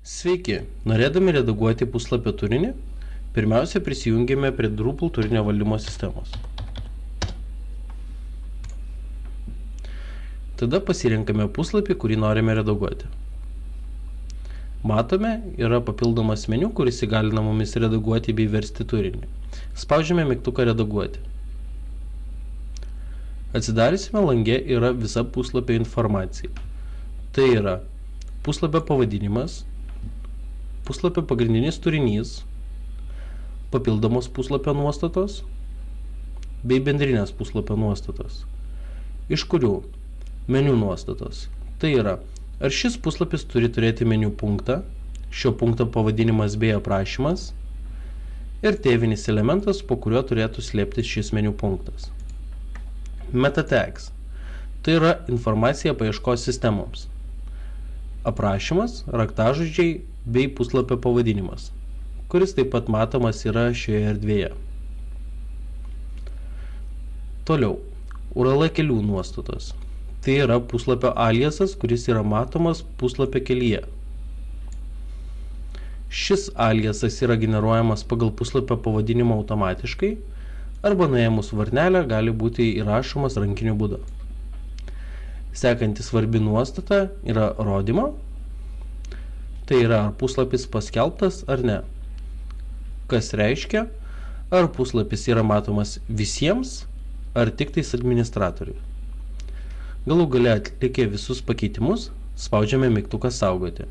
Sveiki, norėdami redaguoti puslapio turinį, pirmiausia prisijungiame prie Drupal turinio valdymo sistemos. Tada pasirenkame puslapį, kurį norime redaguoti. Matome, yra papildomas meniu, kuris įgalina mumis redaguoti bei versti turinį. Spaudžiame mygtuką redaguoti. Atsidariusime lange yra visa puslapio informacija. Tai yra puslapio pavadinimas, puslapio pagrindinis turinys, papildomos puslapio nuostatos bei bendrinės puslapio nuostatos, iš kurių meniu nuostatos. Tai yra, ar šis puslapis turi turėti meniu punktą, šio punkto pavadinimas bei aprašymas ir tėvinis elementas, po kuriuo turėtų slėptis šis meniu punktas. Meta tags. Tai yra informacija paieškos sistemoms. Aprašymas, raktažodžiai bei puslapio pavadinimas, kuris taip pat matomas yra šioje erdvėje. Toliau, URL kelių nuostatos. Tai yra puslapio aliasas, kuris yra matomas puslapio kelyje. Šis aliasas yra generuojamas pagal puslapio pavadinimą automatiškai, arba nuėmus varnelę gali būti įrašomas rankiniu būdu. Sekanti svarbi nuostata yra rodymo. Tai yra, ar puslapis paskelbtas ar ne. Kas reiškia, ar puslapis yra matomas visiems, ar tik tais administratoriui. Galų gale atlikę visus pakeitimus, spaudžiame mygtuką saugoti.